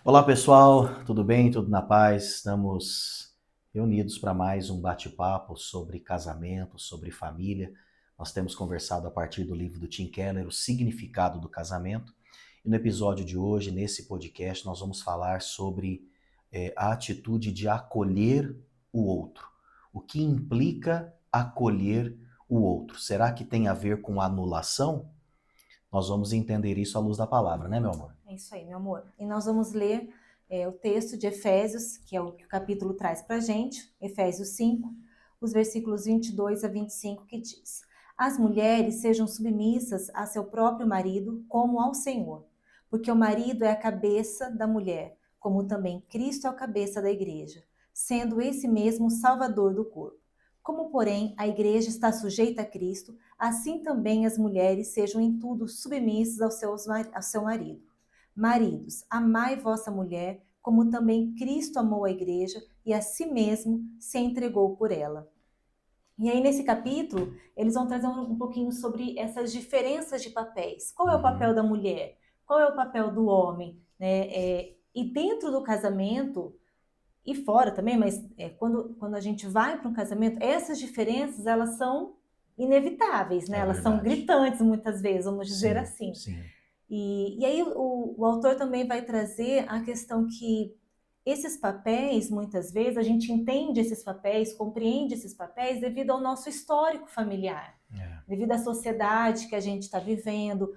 Olá pessoal, tudo bem? Tudo na paz? Estamos reunidos para mais um bate-papo sobre casamento, sobre família. Nós temos conversado a partir do livro do Tim Keller, O Significado do Casamento. E no episódio de hoje, nesse podcast, nós vamos falar sobre a atitude de acolher o outro. O que implica acolher o outro? Será que tem a ver com anulação? Nós vamos entender isso à luz da palavra, né, meu amor? É isso aí, meu amor. E nós vamos ler o texto de Efésios, que é o que o capítulo traz para a gente, Efésios 5, os versículos 22 a 25, que diz: As mulheres sejam submissas a seu próprio marido, como ao Senhor, porque o marido é a cabeça da mulher, como também Cristo é a cabeça da igreja, sendo esse mesmo o salvador do corpo. Como, porém, a igreja está sujeita a Cristo, assim também as mulheres sejam em tudo submissas ao seu marido. Maridos, amai vossa mulher, como também Cristo amou a igreja e a si mesmo se entregou por ela. E aí, nesse capítulo, eles vão trazer um pouquinho sobre essas diferenças de papéis. Qual é o papel Uhum. da mulher? Qual é o papel do homem? Né? E dentro do casamento, e fora também, mas quando a gente vai para um casamento, essas diferenças, elas são inevitáveis, né? É Elas são verdade. gritantes muitas vezes, vamos dizer Sim, assim. sim. E aí o autor também vai trazer a questão que esses papéis, muitas vezes, a gente entende esses papéis, compreende esses papéis devido ao nosso histórico familiar, É. devido à sociedade que a gente está vivendo,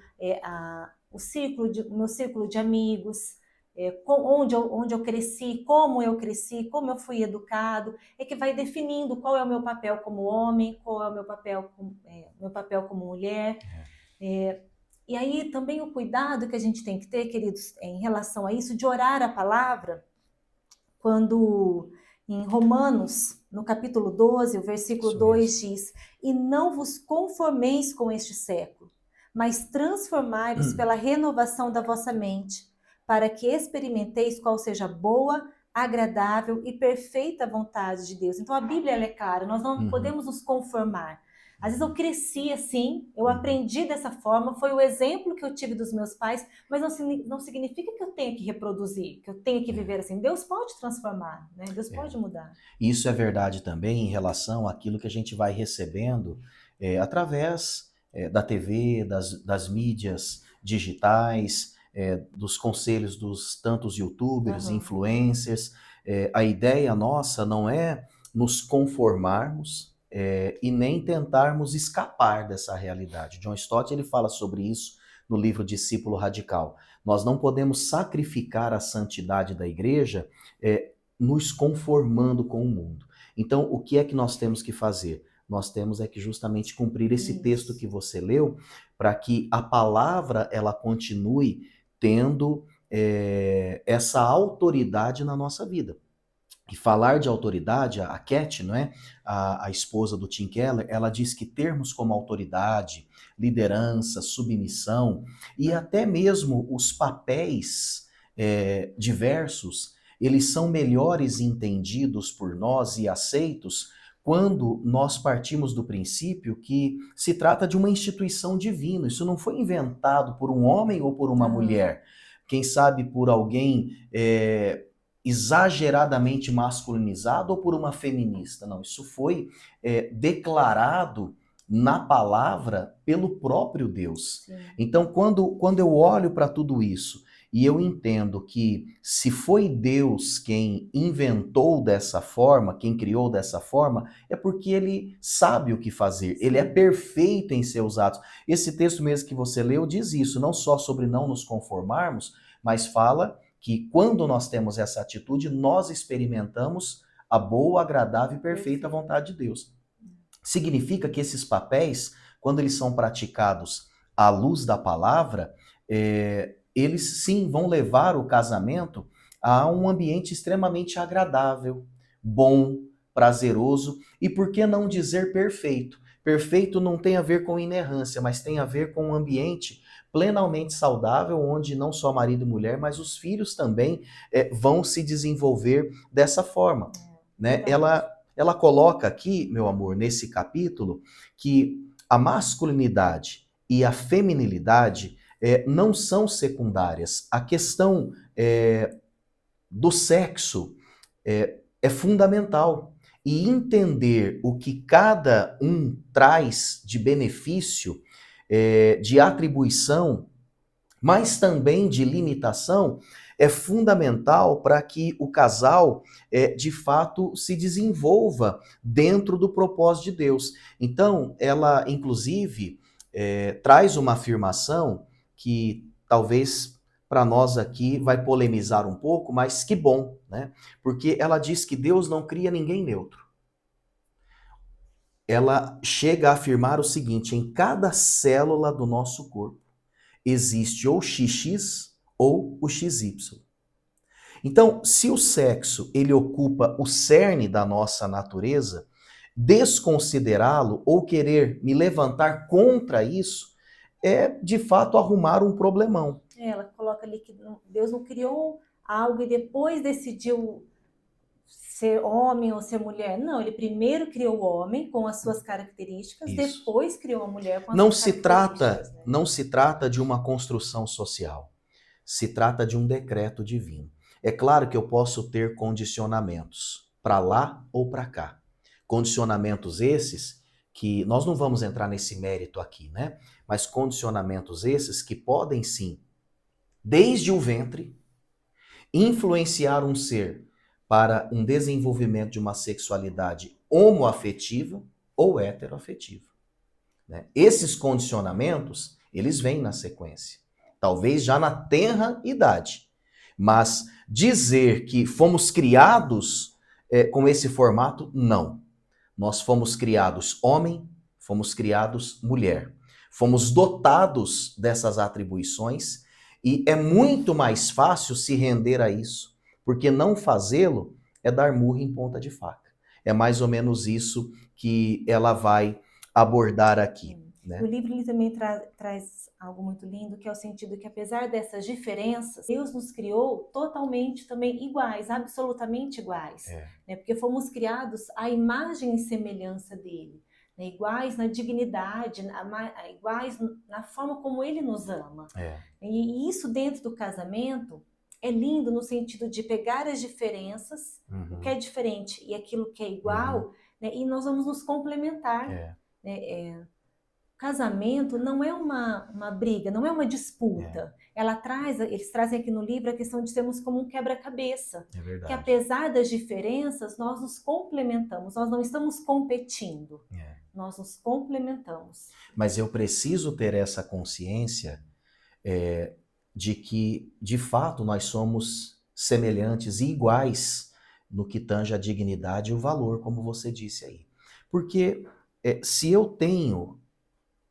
o meu círculo de amigos, onde eu cresci, como eu fui educado, é que vai definindo qual é o meu papel como homem, qual é o meu papel como mulher. E aí também o cuidado que a gente tem que ter, queridos, em relação a isso, de orar a palavra, quando em Romanos, no capítulo 12, o versículo Isso mesmo. 2 diz: E não vos conformeis com este século, mas transformai-vos pela renovação da vossa mente, para que experimenteis qual seja a boa, agradável e perfeita vontade de Deus. Então a Bíblia ela é clara, nós não Uhum, podemos nos conformar. Às vezes eu uhum, cresci assim, eu uhum. aprendi dessa forma, foi o exemplo que eu tive dos meus pais, mas não significa que eu tenha que reproduzir, que eu tenha que É, viver assim. Deus pode transformar, né? Deus é. pode mudar. Isso é verdade também em relação àquilo que a gente vai recebendo através da TV, das mídias digitais, dos conselhos dos tantos YouTubers, Aham. influencers. A ideia nossa não é nos conformarmos e nem tentarmos escapar dessa realidade. John Stott ele fala sobre isso no livro Discípulo Radical. Nós não podemos sacrificar a santidade da igreja nos conformando com o mundo. Então, o que é que nós temos que fazer? Nós temos é que justamente cumprir esse texto Isso. que você leu, para que a palavra ela continue tendo essa autoridade na nossa vida. E falar de autoridade, a Cat, não é? A esposa do Tim Keller, ela diz que termos como autoridade, liderança, submissão e até mesmo os papéis diversos, eles são melhores entendidos por nós e aceitos quando nós partimos do princípio que se trata de uma instituição divina. Isso não foi inventado por um homem ou por uma Aham. mulher. Quem sabe por alguém exageradamente masculinizado ou por uma feminista. Não, isso foi declarado na palavra pelo próprio Deus. Sim. Então, quando eu olho para tudo isso e eu entendo que se foi Deus quem inventou dessa forma, quem criou dessa forma, é porque ele sabe o que fazer, ele é Sim. perfeito em seus atos. Esse texto mesmo que você leu diz isso, não só sobre não nos conformarmos, mas fala que quando nós temos essa atitude, nós experimentamos a boa, agradável e perfeita Perfeito. vontade de Deus. Significa que esses papéis, quando eles são praticados à luz da palavra, eles sim vão levar o casamento a um ambiente extremamente agradável, bom, prazeroso e por que não dizer perfeito? Perfeito não tem a ver com inerrância, mas tem a ver com um ambiente plenamente saudável, onde não só marido e mulher, mas os filhos também vão se desenvolver dessa forma. Né? Verdade. Ela coloca aqui, meu amor, nesse capítulo, que a masculinidade e a feminilidade não são secundárias. A questão do sexo é fundamental. E entender o que cada um traz de benefício, de atribuição, mas também de limitação, é fundamental para que o casal, de fato, se desenvolva dentro do propósito de Deus. Então, ela, inclusive, traz uma afirmação que talvez para nós aqui vai polemizar um pouco, mas que bom, né? Porque ela diz que Deus não cria ninguém neutro. Ela chega a afirmar o seguinte: em cada célula do nosso corpo existe ou XX ou o XY. Então, se o sexo ele ocupa o cerne da nossa natureza, desconsiderá-lo ou querer me levantar contra isso é, de fato, arrumar um problemão. Ela coloca ali que Deus não criou algo e depois decidiu ser homem ou ser mulher. Não, ele primeiro criou o homem com as suas características, Isso. depois criou a mulher com as Não suas se características. trata, não se trata de uma construção social. Se trata de um decreto divino. É claro que eu posso ter condicionamentos para lá ou para cá. Condicionamentos esses que nós não vamos entrar nesse mérito aqui, né? Mas condicionamentos esses que podem sim, desde o ventre, influenciar um ser para um desenvolvimento de uma sexualidade homoafetiva ou heteroafetiva, né? Esses condicionamentos, eles vêm na sequência, talvez já na tenra idade, mas dizer que fomos criados com esse formato, não. Nós fomos criados homem, fomos criados mulher, fomos dotados dessas atribuições e é muito mais fácil se render a isso, porque não fazê-lo é dar murro em ponta de faca. É mais ou menos isso que ela vai abordar aqui, né? O livro ele também traz algo muito lindo, que é o sentido que apesar dessas diferenças, Deus nos criou totalmente também iguais, absolutamente iguais, né? Porque fomos criados à imagem e semelhança dele, né? Iguais na dignidade, iguais na forma como ele nos ama. E isso dentro do casamento é lindo no sentido de pegar as diferenças, o que é diferente e aquilo que é igual, né? E nós vamos nos complementar, né? Casamento não é uma briga, não é uma disputa. Eles trazem aqui no livro a questão de sermos como um quebra-cabeça. É verdade. Que apesar das diferenças, nós nos complementamos, nós não estamos competindo, nós nos complementamos. Mas eu preciso ter essa consciência de que, de fato, nós somos semelhantes e iguais no que tange a dignidade e o valor, como você disse aí. Porque se eu tenho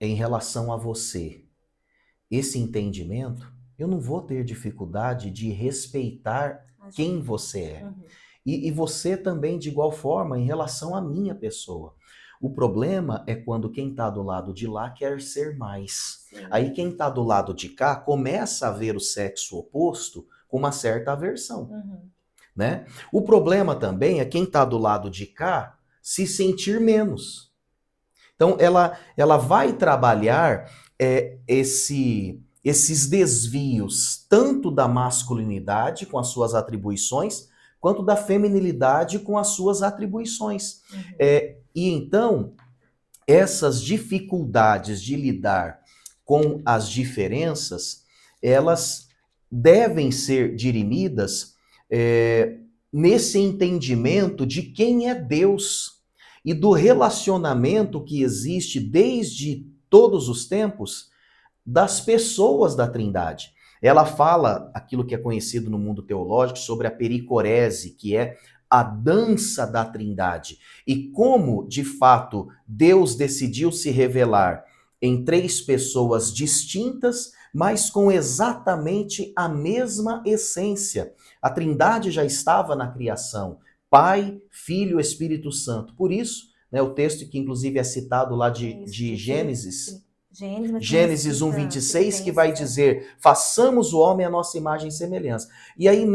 em relação a você esse entendimento, eu não vou ter dificuldade de respeitar quem você é. E você também, de igual forma, em relação à minha pessoa. O problema é quando quem está do lado de lá quer ser mais. Aí quem está do lado de cá começa a ver o sexo oposto com uma certa aversão, né? O problema também é quem está do lado de cá se sentir menos. Então, ela vai trabalhar esses desvios, tanto da masculinidade com as suas atribuições, quanto da feminilidade com as suas atribuições. E então, essas dificuldades de lidar com as diferenças, elas devem ser dirimidas nesse entendimento de quem é Deus e do relacionamento que existe desde todos os tempos das pessoas da Trindade. Ela fala aquilo que é conhecido no mundo teológico sobre a pericorese, que é a dança da Trindade. E como, de fato, Deus decidiu se revelar em três pessoas distintas, mas com exatamente a mesma essência. A Trindade já estava na criação. Pai, Filho, Espírito Santo. Por isso, né, o texto que inclusive é citado lá de Gênesis, Gênesis 1:26, que vai dizer: façamos o homem à nossa imagem e semelhança. E aí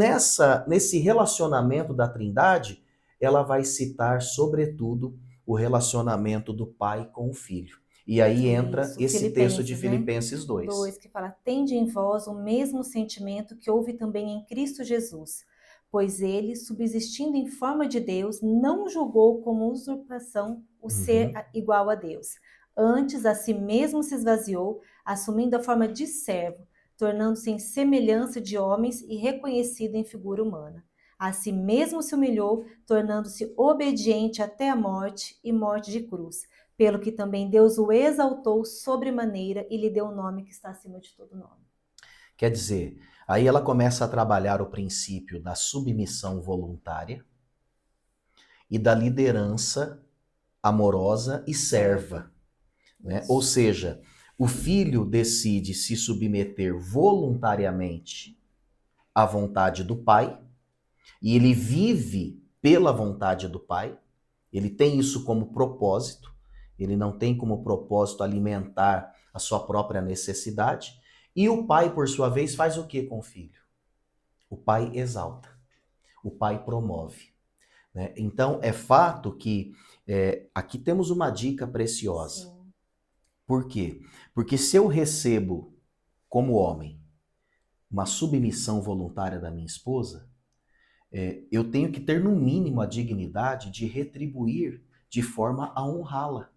nesse relacionamento da Trindade, ela vai citar sobretudo o relacionamento do pai com o filho. E aí entra esse texto de Filipenses 2. Que fala: tende em vós o mesmo sentimento que houve também em Cristo Jesus, pois ele, subsistindo em forma de Deus, não julgou como usurpação o ser Uhum. igual a Deus. Antes, a si mesmo se esvaziou, assumindo a forma de servo, tornando-se em semelhança de homens e reconhecido em figura humana. A si mesmo se humilhou, tornando-se obediente até a morte e morte de cruz, pelo que também Deus o exaltou sobremaneira e lhe deu o nome que está acima de todo nome. Quer dizer, aí ela começa a trabalhar o princípio da submissão voluntária e da liderança amorosa e serva, né? Ou seja, o filho decide se submeter voluntariamente à vontade do pai e ele vive pela vontade do pai. Ele tem isso como propósito, ele não tem como propósito alimentar a sua própria necessidade. E o pai, por sua vez, faz o que com o filho? O pai exalta, o pai promove, né? Então, é fato que aqui temos uma dica preciosa. Sim. Por quê? Porque se eu recebo, como homem, uma submissão voluntária da minha esposa, eu tenho que ter, no mínimo, a dignidade de retribuir de forma a honrá-la.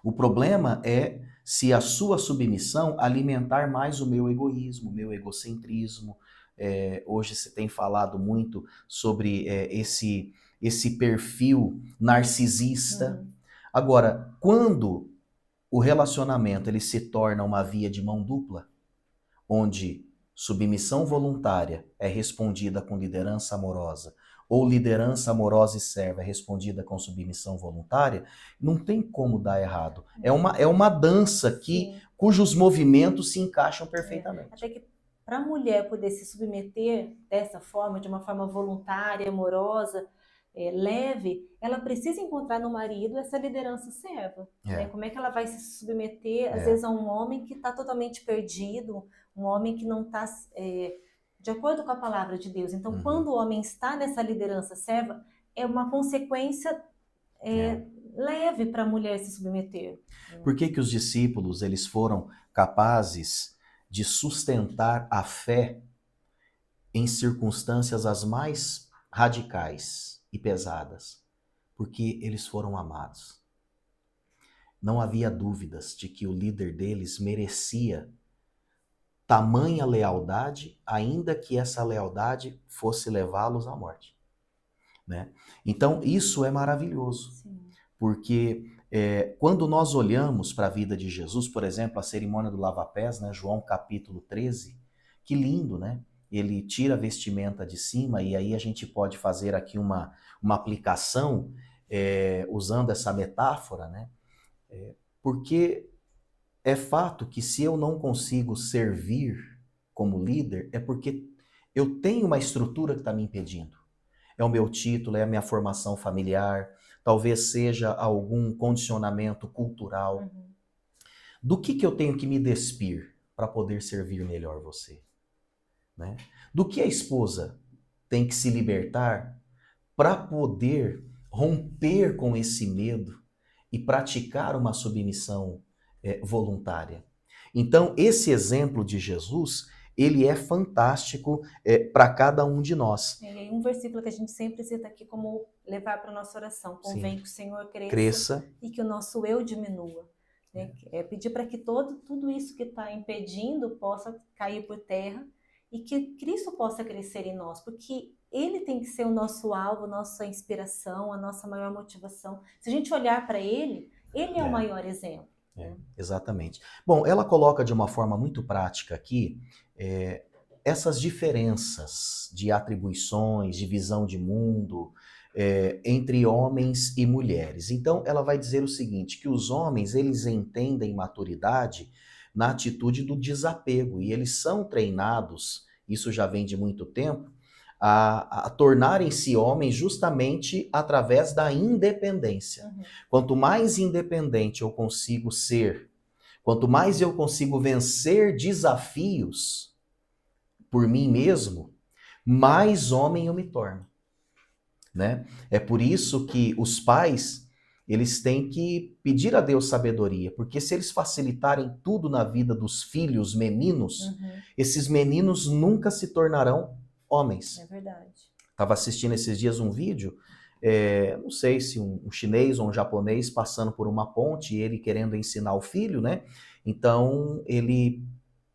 O problema é se a sua submissão alimentar mais o meu egoísmo, o meu egocentrismo. Hoje se tem falado muito sobre esse perfil narcisista. Uhum. Agora, quando o relacionamento ele se torna uma via de mão dupla, onde submissão voluntária é respondida com liderança amorosa, ou liderança amorosa e serva é respondida com submissão voluntária, não tem como dar errado. É uma dança Sim. cujos movimentos se encaixam perfeitamente. Até que para a mulher poder se submeter dessa forma, de uma forma voluntária, amorosa, leve, ela precisa encontrar no marido essa liderança serva. Né? Como é que ela vai se submeter, às vezes, a um homem que está totalmente perdido, um homem que não está de acordo com a palavra de Deus. Então, quando o homem está nessa liderança serva, é uma consequência leve para a mulher se submeter. Por que os discípulos eles foram capazes de sustentar a fé em circunstâncias as mais radicais e pesadas? Porque eles foram amados. Não havia dúvidas de que o líder deles merecia tamanha lealdade, ainda que essa lealdade fosse levá-los à morte, né? Então, isso é maravilhoso. Sim. Porque quando nós olhamos para a vida de Jesus, por exemplo, a cerimônia do lava-pés, né, João capítulo 13, que lindo, né? Ele tira a vestimenta de cima, e aí a gente pode fazer aqui uma aplicação usando essa metáfora, né? Porque é fato que se eu não consigo servir como líder, é porque eu tenho uma estrutura que está me impedindo. É o meu título, é a minha formação familiar, talvez seja algum condicionamento cultural. Uhum. Do que eu tenho que me despir para poder servir melhor você? Né? Do que a esposa tem que se libertar para poder romper com esse medo e praticar uma submissão voluntária? Então, esse exemplo de Jesus, ele é fantástico para cada um de nós. E aí um versículo que a gente sempre cita aqui como levar para a nossa oração. Convém que o Senhor cresça e que o nosso eu diminua. Né? É pedir para que tudo isso que está impedindo possa cair por terra e que Cristo possa crescer em nós, porque Ele tem que ser o nosso alvo, nossa inspiração, a nossa maior motivação. Se a gente olhar para Ele, Ele é o maior exemplo. Exatamente. Bom, ela coloca de uma forma muito prática aqui essas diferenças de atribuições, de visão de mundo entre homens e mulheres. Então, ela vai dizer o seguinte, que os homens, eles entendem maturidade na atitude do desapego, e eles são treinados, isso já vem de muito tempo, a tornarem-se homens justamente através da independência. Uhum. Quanto mais independente eu consigo ser, quanto mais eu consigo vencer desafios por mim mesmo, mais homem eu me torno, né? É por isso que os pais, eles têm que pedir a Deus sabedoria, porque se eles facilitarem tudo na vida dos filhos meninos, esses meninos nunca se tornarão homens. É verdade. Estava assistindo esses dias um vídeo, não sei se um chinês ou um japonês passando por uma ponte e ele querendo ensinar o filho, né? Então ele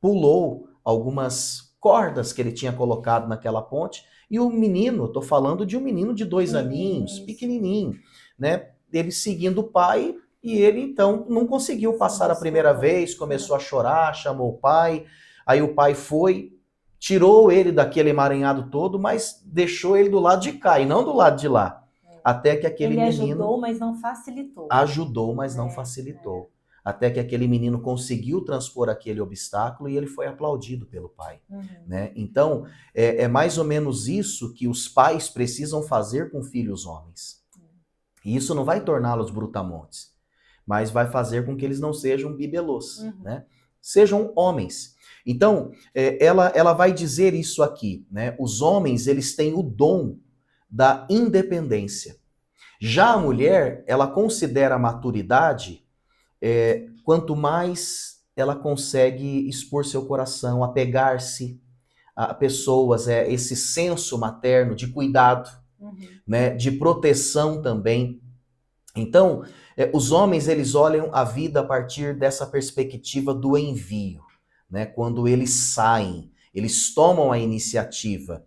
pulou algumas cordas que ele tinha colocado naquela ponte e o menino, estou falando de um menino de 2 aninhos, Isso. pequenininho, né? Ele seguindo o pai e ele então não conseguiu passar a primeira vez, começou a chorar, chamou o pai, aí o pai foi, tirou ele daquele emaranhado todo, mas deixou ele do lado de cá e não do lado de lá. Até que aquele Ele menino ajudou, mas não facilitou. ajudou, mas não facilitou. Até que aquele menino conseguiu transpor aquele obstáculo e ele foi aplaudido pelo pai. Né? Então, é mais ou menos isso que os pais precisam fazer com filhos homens. E isso não vai torná-los brutamontes, mas vai fazer com que eles não sejam bibelôs, né? Sejam homens. Então, ela vai dizer isso aqui, né? Os homens, eles têm o dom da independência. Já a mulher, ela considera a maturidade quanto mais ela consegue expor seu coração, apegar-se a pessoas, esse senso materno de cuidado, né, de proteção também. Então, os homens, eles olham a vida a partir dessa perspectiva do envio, né? Quando eles saem, eles tomam a iniciativa.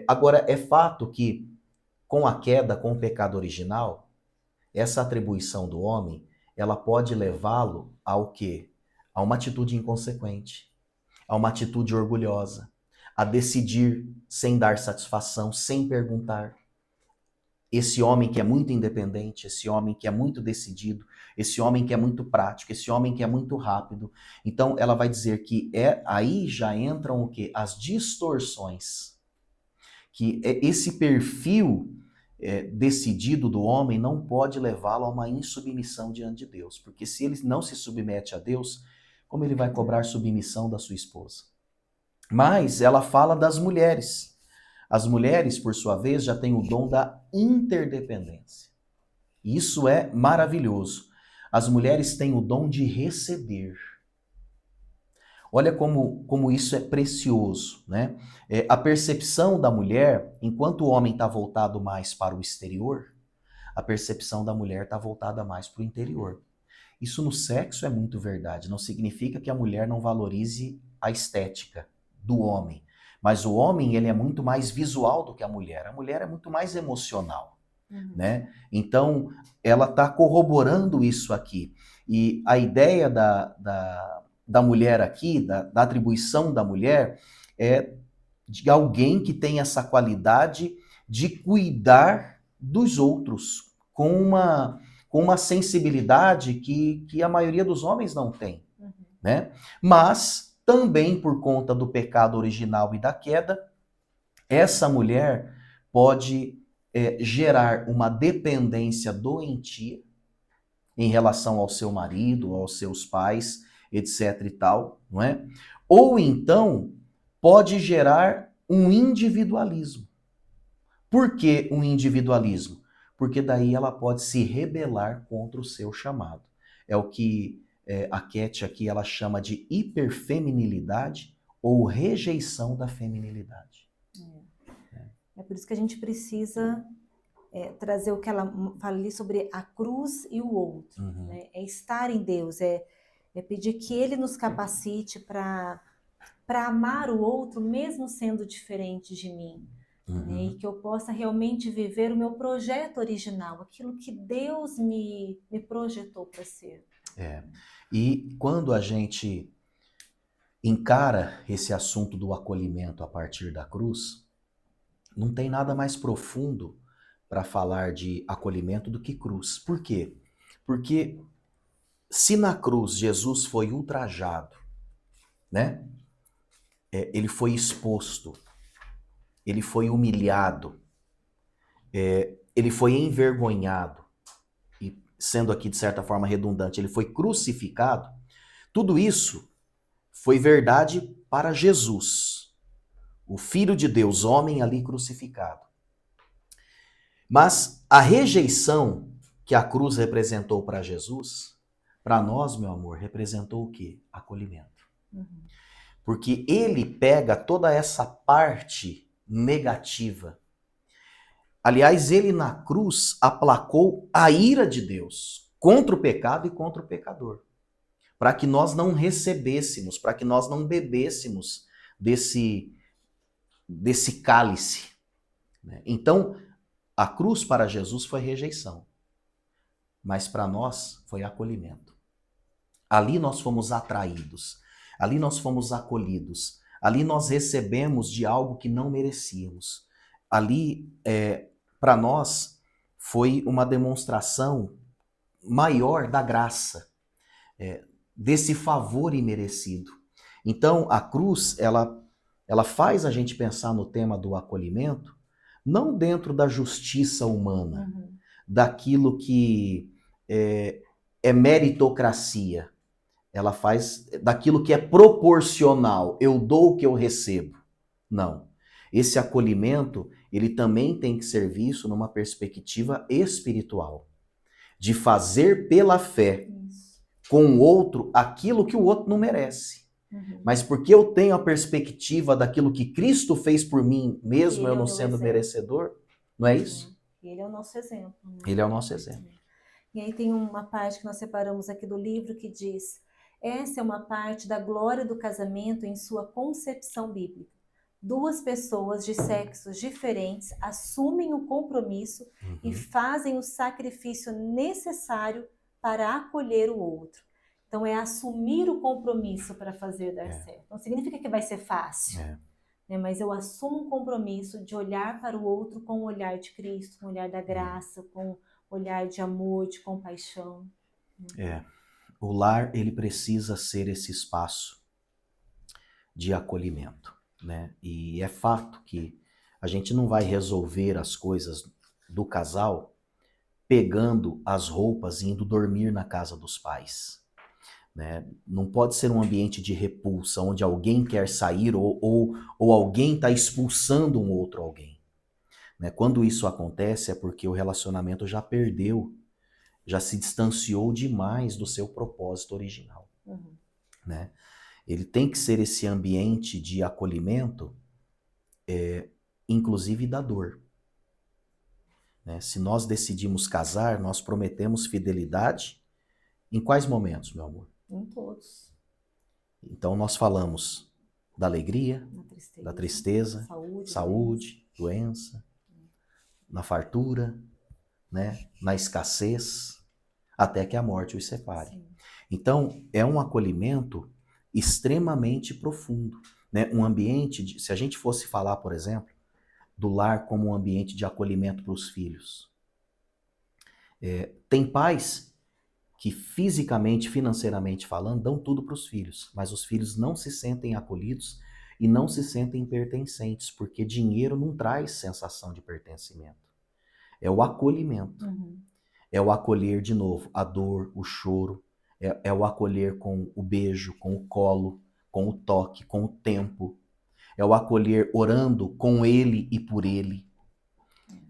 Agora, é fato que com a queda, com o pecado original, essa atribuição do homem, ela pode levá-lo ao quê? A uma atitude inconsequente, a uma atitude orgulhosa, a decidir sem dar satisfação, sem perguntar. Esse homem que é muito independente, esse homem que é muito decidido, esse homem que é muito prático, esse homem que é muito rápido. Então ela vai dizer que aí já entram o quê? As distorções. Que esse perfil decidido do homem não pode levá-lo a uma insubmissão diante de Deus. Porque se ele não se submete a Deus, como ele vai cobrar submissão da sua esposa? Mas ela fala das mulheres. As mulheres, por sua vez, já têm o dom da interdependência. Isso é maravilhoso. As mulheres têm o dom de receber. Olha como isso é precioso, né? A percepção da mulher, enquanto o homem está voltado mais para o exterior, a percepção da mulher está voltada mais para o interior. Isso no sexo é muito verdade. Não significa que a mulher não valorize a estética do homem. Mas o homem, ele é muito mais visual do que a mulher. A mulher é muito mais emocional, né? Então, ela está corroborando isso aqui. E a ideia da mulher aqui, da atribuição da mulher, é de alguém que tem essa qualidade de cuidar dos outros com uma sensibilidade que a maioria dos homens não tem, né? Mas também por conta do pecado original e da queda, essa mulher pode gerar uma dependência doentia em relação ao seu marido, aos seus pais, etc e tal, não é? Ou então pode gerar um individualismo. Por que um individualismo? Porque daí ela pode se rebelar contra o seu chamado. É o que a Cat aqui ela chama de hiperfeminilidade ou rejeição da feminilidade. É por isso que a gente precisa trazer o que ela fala ali sobre a cruz e o outro. Né? É estar em Deus, é pedir que Ele nos capacite para amar o outro mesmo sendo diferente de mim. Né? E que eu possa realmente viver o meu projeto original, aquilo que Deus me projetou para ser. E quando a gente encara esse assunto do acolhimento a partir da cruz, não tem nada mais profundo para falar de acolhimento do que cruz. Por quê? Porque se na cruz Jesus foi ultrajado, né? Ele foi exposto, ele foi humilhado, ele foi envergonhado, e sendo aqui de certa forma redundante, ele foi crucificado, tudo isso foi verdade para Jesus, o Filho de Deus, homem ali crucificado. Mas a rejeição que a cruz representou para Jesus, para nós, meu amor, representou o quê? Acolhimento. Porque ele pega toda essa parte negativa. Aliás, ele na cruz aplacou a ira de Deus contra o pecado e contra o pecador, para que nós não recebêssemos, para que nós não bebêssemos desse cálice, né? Então, a cruz para Jesus foi rejeição, mas para nós foi acolhimento. Ali nós fomos atraídos, ali nós fomos acolhidos, ali nós recebemos de algo que não merecíamos. Ali, para nós, foi uma demonstração maior da graça, desse favor imerecido. Então, a cruz, ela faz a gente pensar no tema do acolhimento, não dentro da justiça humana, daquilo que é meritocracia. Ela faz daquilo que é proporcional, eu dou o que eu recebo. Não. Esse acolhimento, ele também tem que ser visto numa perspectiva espiritual, de fazer pela fé com o outro aquilo que o outro não merece. Mas porque eu tenho a perspectiva daquilo que Cristo fez por mim, mesmo eu não sendo merecedor, não é isso? Ele é o nosso exemplo. Né? Ele é o nosso exemplo. E aí tem uma parte que nós separamos aqui do livro que diz: essa é uma parte da glória do casamento em sua concepção bíblica. Duas pessoas de sexos diferentes assumem o compromisso e fazem o sacrifício necessário para acolher o outro. Então é assumir o compromisso para fazer dar certo. Não significa que vai ser fácil, né? Mas eu assumo um compromisso de olhar para o outro com o olhar de Cristo, com o olhar da graça, com o olhar de amor, de compaixão. O lar, ele precisa ser esse espaço de acolhimento, né? E é fato que a gente não vai resolver as coisas do casal pegando as roupas e indo dormir na casa dos pais, né? Não pode ser um ambiente de repulsa, onde alguém quer sair ou alguém está expulsando um outro alguém, né? Quando isso acontece é porque o relacionamento já perdeu, já se distanciou demais do seu propósito original, né? Ele tem que ser esse ambiente de acolhimento, inclusive da dor, né? Se nós decidimos casar, nós prometemos fidelidade em quais momentos, meu amor? Em todos. Então nós falamos da alegria, da tristeza, saúde, doença, na fartura, né? Na escassez, até que a morte os separe. Sim. Então é um acolhimento extremamente profundo, né? Um ambiente, se a gente fosse falar, por exemplo, do lar como um ambiente de acolhimento para os filhos. Tem pais que fisicamente, financeiramente falando, dão tudo para os filhos, mas os filhos não se sentem acolhidos e não se sentem pertencentes, porque dinheiro não traz sensação de pertencimento. É o acolhimento. É o acolher de novo, a dor, o choro, é o acolher com o beijo, com o colo, com o toque, com o tempo. É o acolher orando com ele e por ele,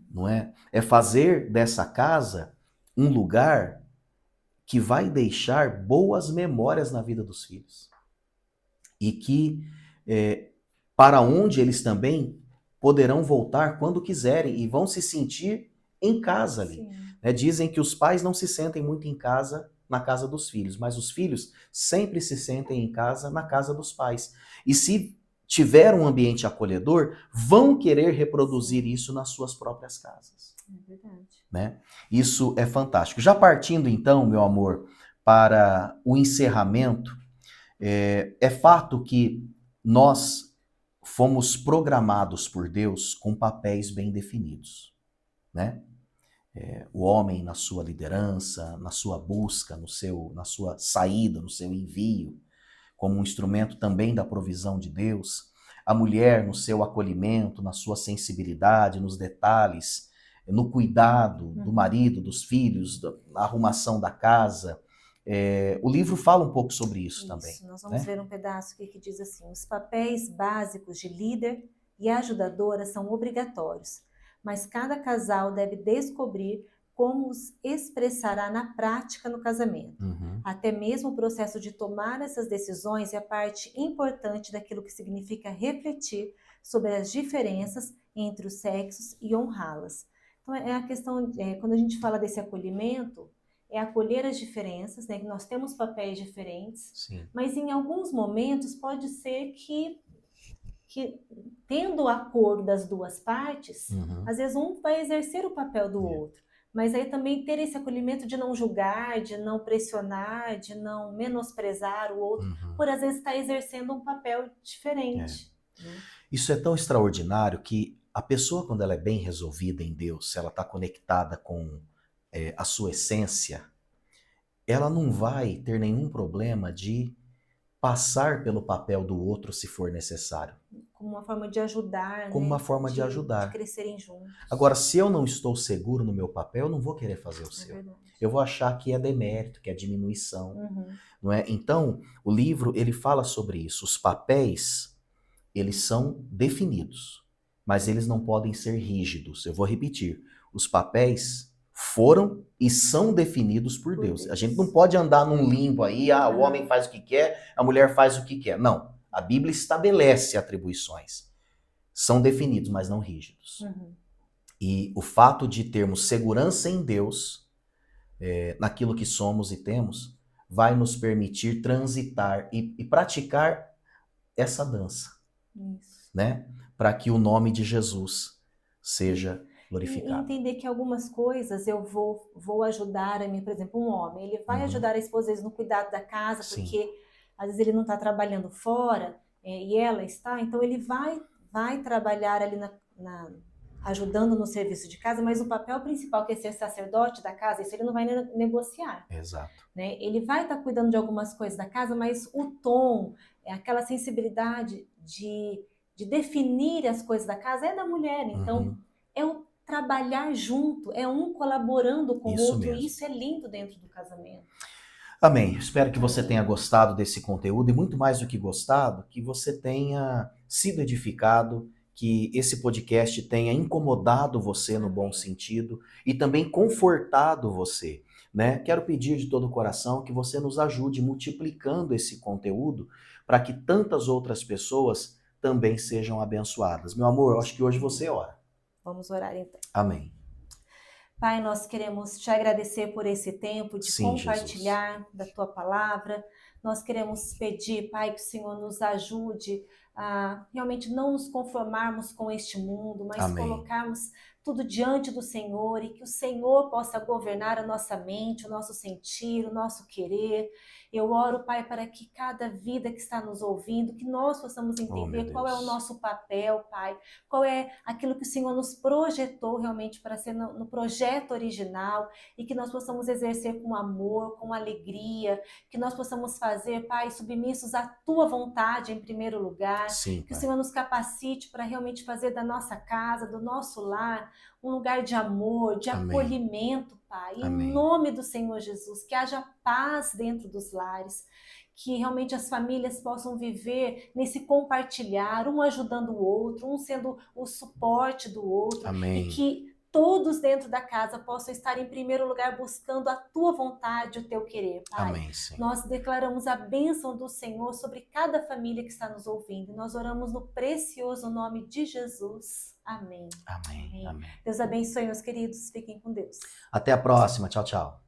não é? É fazer dessa casa um lugar que vai deixar boas memórias na vida dos filhos. E que para onde eles também poderão voltar quando quiserem e vão se sentir em casa ali. Dizem que os pais não se sentem muito em casa na casa dos filhos, mas os filhos sempre se sentem em casa na casa dos pais. E se tiver um ambiente acolhedor, vão querer reproduzir isso nas suas próprias casas. É verdade. Né? Isso é fantástico. Já partindo então, meu amor, para o encerramento, é fato que nós fomos programados por Deus com papéis bem definidos, né? O homem na sua liderança, na sua busca, na sua saída, no seu envio, como um instrumento também da provisão de Deus. A mulher no seu acolhimento, na sua sensibilidade, nos detalhes, no cuidado do marido, dos filhos, na arrumação da casa. O livro fala um pouco sobre isso também. Nós vamos ver um pedaço aqui que diz assim: os papéis básicos de líder e ajudadora são obrigatórios, mas cada casal deve descobrir como os expressará na prática no casamento. Até mesmo o processo de tomar essas decisões é a parte importante daquilo que significa refletir sobre as diferenças entre os sexos e honrá-las. Então, é a questão, quando a gente fala desse acolhimento, é acolher as diferenças, né? Que nós temos papéis diferentes, Sim. mas em alguns momentos pode ser que tendo o acordo das duas partes, Uhum. às vezes um vai exercer o papel do É. outro. Mas aí também ter esse acolhimento de não julgar, de não pressionar, de não menosprezar o outro, Uhum. por às vezes estar exercendo um papel É. diferente, né? Isso é tão extraordinário que a pessoa, quando ela é bem resolvida em Deus, se ela está conectada com a sua essência, ela não vai ter nenhum problema de passar pelo papel do outro se for necessário, Como uma forma de ajudar, como uma né? forma de De ajudar. crescerem juntos. Agora, se eu não estou seguro no meu papel, eu não vou querer fazer o É seu. verdade. Eu vou achar que é demérito, que é diminuição, Uhum. não é? Então, o livro ele fala sobre isso. Os papéis, eles são definidos, mas eles não podem ser rígidos. Eu vou repetir. Os papéis foram e são definidos por Por Deus. A gente não Deus. pode andar num limbo aí, o homem Aham. faz o que quer, a mulher faz o que quer. Não. A Bíblia estabelece atribuições. São definidos, mas não rígidos. Uhum. E o fato de termos segurança em Deus, naquilo que somos e temos, vai nos permitir transitar e praticar essa dança, Isso. né? Para que o nome de Jesus seja E glorificado. entender que algumas coisas eu vou ajudar a mim, por exemplo, um homem, ele vai Uhum. ajudar a esposa às vezes, no cuidado da casa, Sim. porque às vezes ele não está trabalhando fora, e ela está, então ele vai trabalhar ali ajudando no serviço de casa, mas o papel principal, que é ser sacerdote da casa, isso ele não vai negociar, Exato. né? Ele vai estar cuidando de algumas coisas da casa, mas o tom, aquela sensibilidade de definir as coisas da casa é da mulher. Então, Uhum. é o trabalhar junto, é um colaborando com o Isso outro, e mesmo. isso é lindo dentro do casamento. Amém. Espero que você tenha Amém. gostado desse conteúdo e, muito mais do que gostado, que você tenha sido edificado, que esse podcast tenha incomodado você no bom Amém. sentido e também confortado você, né? Quero pedir de todo o coração que você nos ajude multiplicando esse conteúdo para que tantas outras pessoas também sejam abençoadas. Meu amor, eu acho que hoje você ora. Vamos orar então. Amém. Pai, nós queremos te agradecer por esse tempo de Sim, Jesus. compartilhar da tua palavra. Nós queremos pedir, Pai, que o Senhor nos ajude a realmente não nos conformarmos com este mundo, mas Amém. colocarmos tudo diante do Senhor, e que o Senhor possa governar a nossa mente, o nosso sentir, o nosso querer. Eu oro, Pai, para que cada vida que está nos ouvindo, que nós possamos Oh, meu entender qual é o Deus. nosso papel, Pai, qual é aquilo que o Senhor nos projetou realmente para ser no projeto original, e que nós possamos exercer com amor, com alegria, que nós possamos fazer, Pai, submissos à Tua vontade em primeiro lugar, Sim, que o Pai. Senhor nos capacite para realmente fazer da nossa casa, do nosso lar, um lugar de amor, de Amém. acolhimento, Pai, em Amém. nome do Senhor Jesus, que haja paz dentro dos lares, que realmente as famílias possam viver nesse compartilhar, um ajudando o outro, um sendo o suporte do outro, e Amém. que todos dentro da casa possam estar em primeiro lugar buscando a tua vontade, o teu querer, Pai. Amém, Senhor. Nós declaramos a bênção do Senhor sobre cada família que está nos ouvindo. Nós oramos no precioso nome de Jesus. Amém. Amém. Amém. Amém. Deus abençoe, meus queridos. Fiquem com Deus. Até a próxima. Tchau, tchau.